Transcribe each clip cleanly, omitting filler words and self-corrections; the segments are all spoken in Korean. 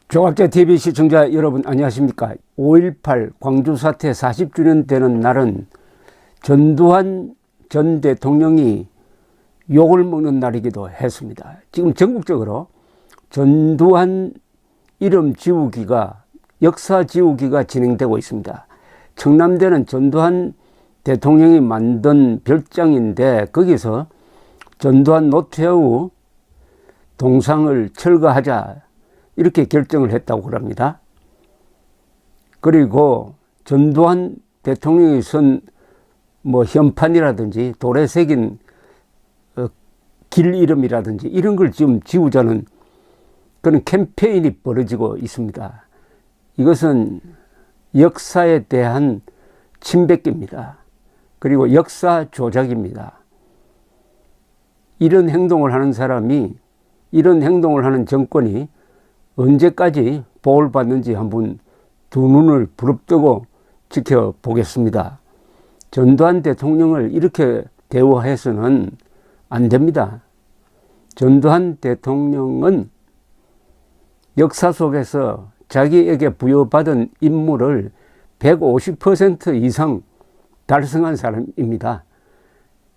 조갑제 TV 시청자 여러분 안녕하십니까. 5.18 광주 사태 40주년 되는 날은 전두환 전 대통령이 욕을 먹는 날이기도 했습니다. 지금 전국적으로 전두환 이름 지우기가 역사 지우기가 진행되고 있습니다. 청남대는 전두환 대통령이 만든 별장인데 거기서 전두환 노태우 동상을 철거하자 이렇게 결정을 했다고 그럽니다. 그리고 전두환 대통령이 쓴 현판이라든지 돌에 새긴 길 이름이라든지 이런 걸 지금 지우자는 그런 캠페인이 벌어지고 있습니다. 이것은 역사에 대한 침뱉기입니다. 그리고 역사 조작입니다. 이런 행동을 하는 사람이, 이런 행동을 하는 정권이 언제까지 보호를 받는지 한번 두 눈을 부릅뜨고 지켜보겠습니다. 전두환 대통령을 이렇게 대우해서는 안 됩니다. 전두환 대통령은 역사 속에서 자기에게 부여받은 임무를 150% 이상 달성한 사람입니다.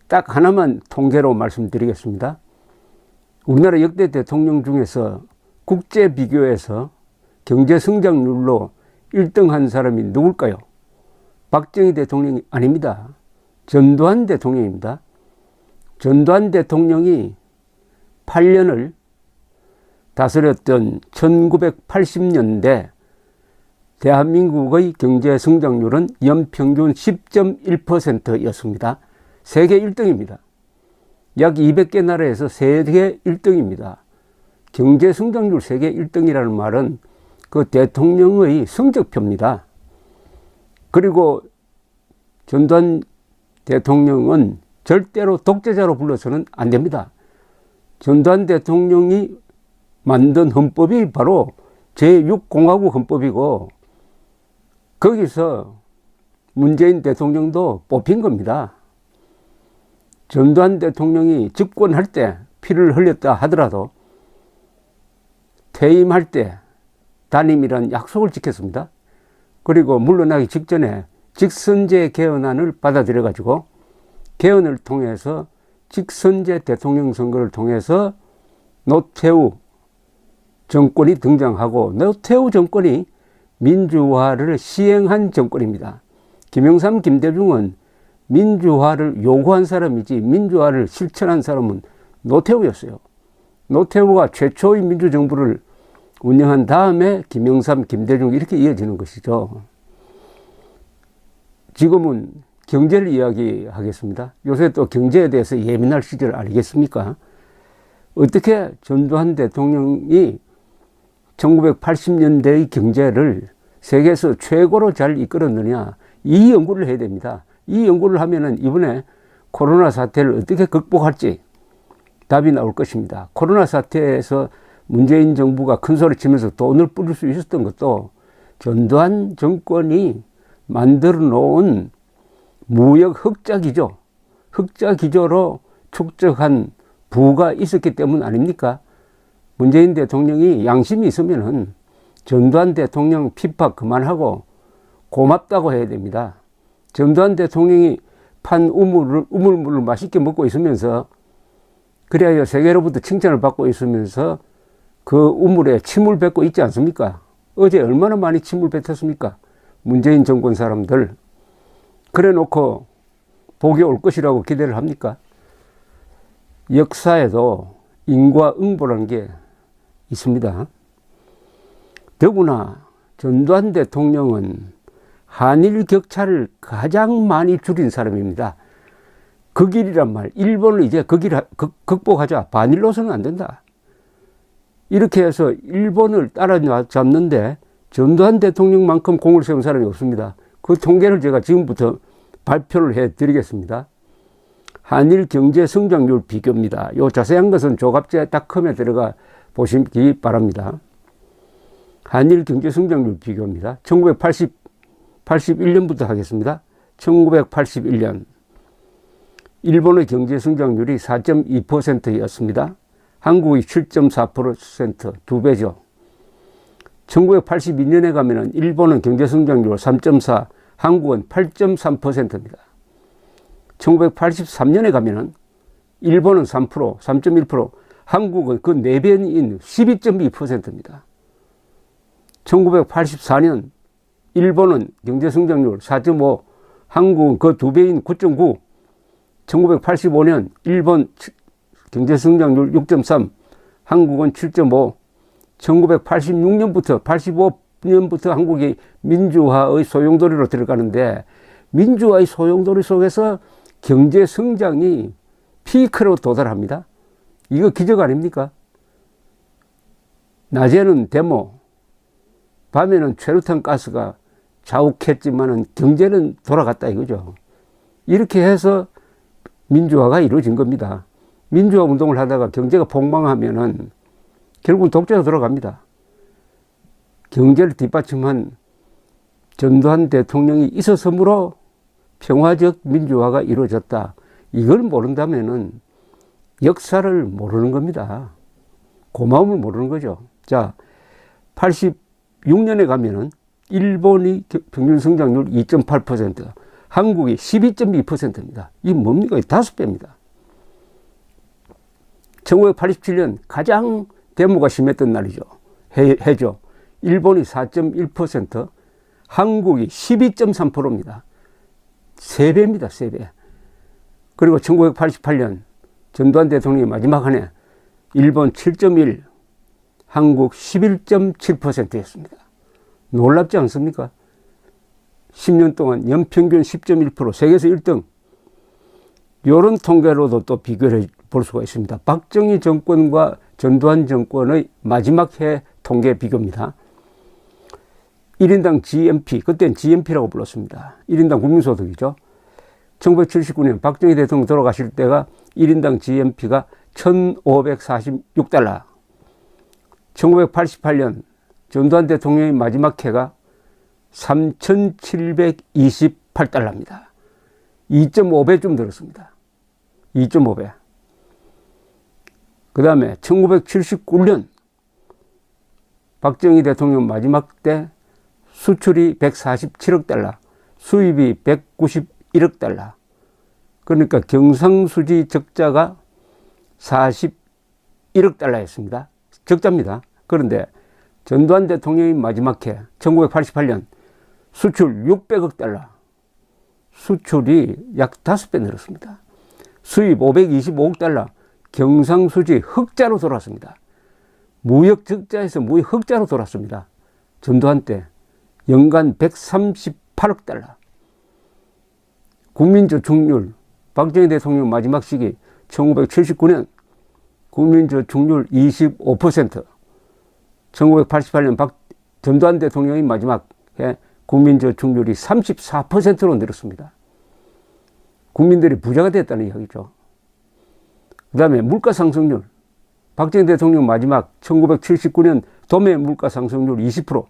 딱 하나만 통계로 말씀드리겠습니다. 우리나라 역대 대통령 중에서 국제 비교에서 경제 성장률로 1등한 사람이 누굴까요? 박정희 대통령이 아닙니다. 전두환 대통령입니다. 전두환 대통령이 8년을 다스렸던 1980년대 대한민국의 경제 성장률은 연평균 10.1%였습니다. 세계 1등입니다. 약 200개 나라에서 세계 1등입니다. 경제 성장률 세계 1등이라는 말은 그 대통령의 성적표입니다. 그리고 전두환 대통령은 절대로 독재자로 불러서는 안 됩니다. 전두환 대통령이 만든 헌법이 바로 제6공화국 헌법이고 거기서 문재인 대통령도 뽑힌 겁니다. 전두환 대통령이 집권할 때 피를 흘렸다 하더라도 퇴임할 때 단임이란 약속을 지켰습니다. 그리고 물러나기 직전에 직선제 개헌안을 받아들여 가지고 개헌을 통해서 직선제 대통령 선거를 통해서 노태우 정권이 등장하고 노태우 정권이 민주화를 시행한 정권입니다. 김영삼, 김대중은 민주화를 요구한 사람이지 민주화를 실천한 사람은 노태우였어요. 노태우가 최초의 민주정부를 운영한 다음에 김영삼, 김대중 이렇게 이어지는 것이죠. 지금은 경제를 이야기하겠습니다. 요새 또 경제에 대해서 예민할 시절 아니겠습니까? 어떻게 전두환 대통령이 1980년대의 경제를 세계에서 최고로 잘 이끌었느냐, 이 연구를 해야 됩니다. 이 연구를 하면은 이번에 코로나 사태를 어떻게 극복할지 답이 나올 것입니다. 코로나 사태에서 문재인 정부가 큰 소리 치면서 돈을 뿌릴 수 있었던 것도 전두환 정권이 만들어 놓은 무역 흑자기조, 흑자기조로 축적한 부가 있었기 때문 아닙니까? 문재인 대통령이 양심이 있으면은 전두환 대통령 핍박 그만하고 고맙다고 해야 됩니다. 전두환 대통령이 판 우물물을 맛있게 먹고 있으면서 그래야 세계로부터 칭찬을 받고 있으면서 그 우물에 침을 뱉고 있지 않습니까? 어제 얼마나 많이 침을 뱉었습니까? 문재인 정권 사람들. 그래 놓고 복이 올 것이라고 기대를 합니까? 역사에도 인과응보라는 게 있습니다. 더구나 전두환 대통령은 한일 격차를 가장 많이 줄인 사람입니다. 그 길이란 말, 일본을 이제 그 길 극복하자. 반일로서는 안 된다. 이렇게 해서 일본을 따라잡는데 전두환 대통령만큼 공을 세운 사람이 없습니다. 그 통계를 제가 지금부터 발표를 해드리겠습니다. 한일 경제 성장률 비교입니다. 요 자세한 것은 조갑제닷컴에 들어가 보시기 바랍니다. 한일 경제 성장률 비교입니다. 1981년부터 하겠습니다. 1981년 일본의 경제 성장률이 4.2%였습니다. 한국이 7.4%, 2배죠. 1982년에 가면은 일본은 경제성장률 3.4, 한국은 8.3%입니다. 1983년에 가면은 일본은 3%, 3.1%, 한국은 그 4배인 12.2%입니다. 1984년 일본은 경제성장률 4.5, 한국은 그 2배인 9.9, 1985년 일본 경제성장률 6.3, 한국은 7.5, 1986년부터 85년부터 한국이 민주화의 소용돌이로 들어가는데 민주화의 소용돌이 속에서 경제성장이 피크로 도달합니다. 이거 기적 아닙니까? 낮에는 데모, 밤에는 최루탄 가스가 자욱했지만은 경제는 돌아갔다 이거죠. 이렇게 해서 민주화가 이루어진 겁니다. 민주화 운동을 하다가 경제가 폭망하면은 결국은 독재가 돌아갑니다. 경제를 뒷받침한 전두환 대통령이 있었으므로 평화적 민주화가 이루어졌다. 이걸 모른다면은 역사를 모르는 겁니다. 고마움을 모르는 거죠. 자, 86년에 가면은 일본이 평균 성장률 2.8%, 한국이 12.2%입니다. 이게 뭡니까? 5배입니다. 1987년 가장 데모가 심했던 날이죠. 해죠. 일본이 4.1%, 한국이 12.3%입니다. 3배입니다. 3배. 그리고 1988년 전두환 대통령이 마지막 한 해 일본 7.1, 한국 11.7%였습니다. 놀랍지 않습니까? 10년 동안 연평균 10.1%, 세계에서 1등. 이런 통계로도 또 비교를 볼 수가 있습니다. 박정희 정권과 전두환 정권의 마지막 해 통계 비교입니다. 1인당 GNP, 그때는 GNP라고 불렀습니다. 1인당 국민소득이죠. 1979년 박정희 대통령 돌아가실 때가 1인당 GNP가 1,546달러. 1988년 전두환 대통령의 마지막 해가 3,728달러입니다. 2.5배쯤 들었습니다. 2.5배. 그 다음에 1979년 박정희 대통령 마지막 때 수출이 147억 달러, 수입이 191억 달러. 그러니까 경상수지 적자가 41억 달러였습니다. 적자입니다. 그런데 전두환 대통령의 마지막 해 1988년 수출 600억 달러, 수출이 약 5배 늘었습니다. 수입 525억 달러, 경상수지 흑자로 돌아왔습니다. 무역 적자에서 무역 흑자로 돌아왔습니다. 전두환 때 연간 138억 달러. 국민저축률, 박정희 대통령 마지막 시기 1979년 국민저축률 25%, 1988년 전두환 대통령의 마지막 해 국민저축률이 34%로 늘었습니다. 국민들이 부자가 됐다는 이야기죠. 그 다음에 물가상승률, 박정희 대통령 마지막 1979년 도매 물가상승률 20%.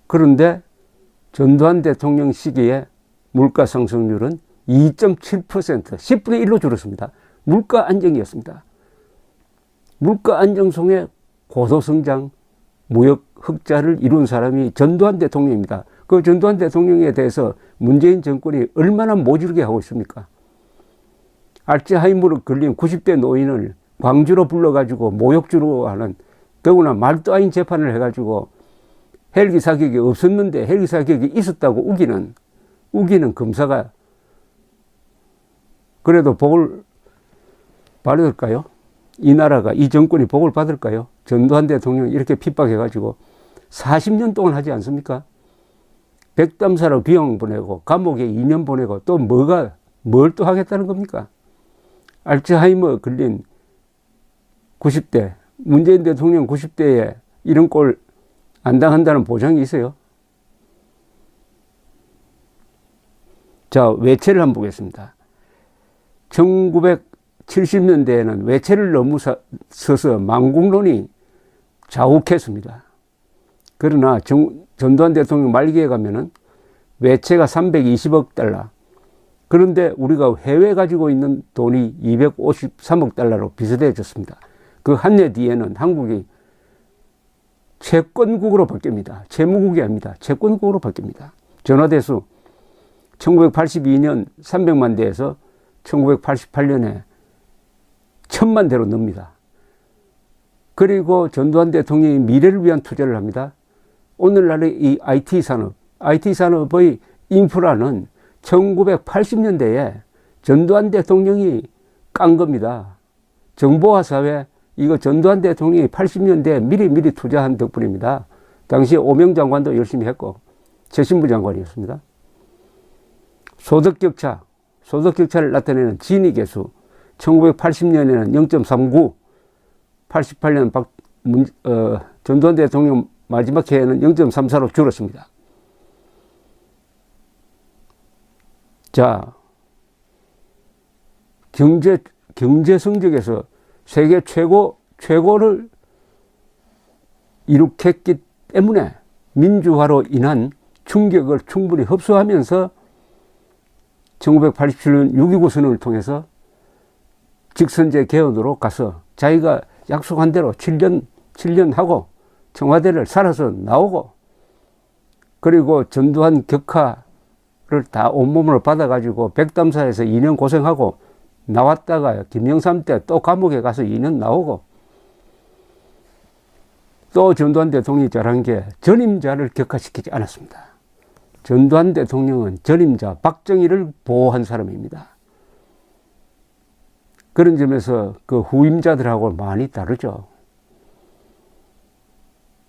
그런데 전두환 대통령 시기에 물가상승률은 2.7%, 10분의 1로 줄었습니다. 물가 안정이었습니다. 물가 안정 속에 고도성장, 무역 흑자를 이룬 사람이 전두환 대통령입니다. 그 전두환 대통령에 대해서 문재인 정권이 얼마나 모질게 하고 있습니까? 알츠하이머로 걸린 90대 노인을 광주로 불러가지고 모욕주로 하는, 더구나 말도 아닌 재판을 해가지고 헬기 사격이 없었는데 헬기 사격이 있었다고 우기는 검사가 그래도 복을 받을까요? 이 나라가, 이 정권이 복을 받을까요? 전두환 대통령 이렇게 핍박해가지고 40년 동안 하지 않습니까? 백담사로 귀양 보내고 감옥에 2년 보내고 또 뭘 또 하겠다는 겁니까? 알츠하이머 걸린 90대, 문재인 대통령 90대에 이런 꼴 안 당한다는 보장이 있어요? 자, 외채를 한번 보겠습니다. 1970년대에는 외채를 너무 써서 망국론이 자욱했습니다. 그러나 전두환 대통령 말기에 가면은 외채가 320억 달러. 그런데 우리가 해외에 가지고 있는 돈이 253억 달러로 비슷해졌습니다. 그 한 해 뒤에는 한국이 채권국으로 바뀝니다. 채무국이 아닙니다. 채권국으로 바뀝니다. 전화대수 1982년 300만 대에서 1988년에 1000만 대로 늡니다. 그리고 전두환 대통령이 미래를 위한 투자를 합니다. 오늘날의 이 IT 산업의 인프라는 1980년대에 전두환 대통령이 깐 겁니다. 정보화 사회, 이거 전두환 대통령이 80년대에 미리 투자한 덕분입니다. 당시 오명 장관도 열심히 했고, 최신부 장관이었습니다. 소득격차를 나타내는 지니계수, 1980년에는 0.39, 88년 전두환 대통령 마지막 해에는 0.34로 줄었습니다. 자, 경제 성적에서 세계 최고를 이룩했기 때문에 민주화로 인한 충격을 충분히 흡수하면서 1987년 6.29 선언을 통해서 직선제 개헌으로 가서 자기가 약속한 대로 7년 하고 청와대를 살아서 나오고, 그리고 전두환 격하를 다 온몸으로 받아가지고 백담사에서 2년 고생하고 나왔다가 김영삼 때 또 감옥에 가서 2년 나오고, 또 전두환 대통령이 잘한 게 전임자를 격하시키지 않았습니다. 전두환 대통령은 전임자 박정희를 보호한 사람입니다. 그런 점에서 그 후임자들하고 많이 다르죠.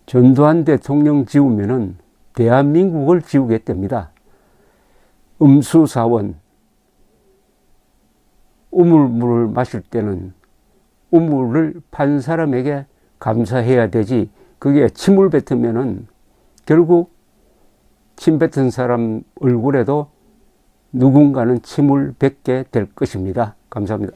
전두환 대통령 지우면은 대한민국을 지우겠답니다. 음수사원, 우물물을 마실 때는 우물을 판 사람에게 감사해야 되지, 그게 침을 뱉으면은 결국 침 뱉은 사람 얼굴에도 누군가는 침을 뱉게 될 것입니다. 감사합니다.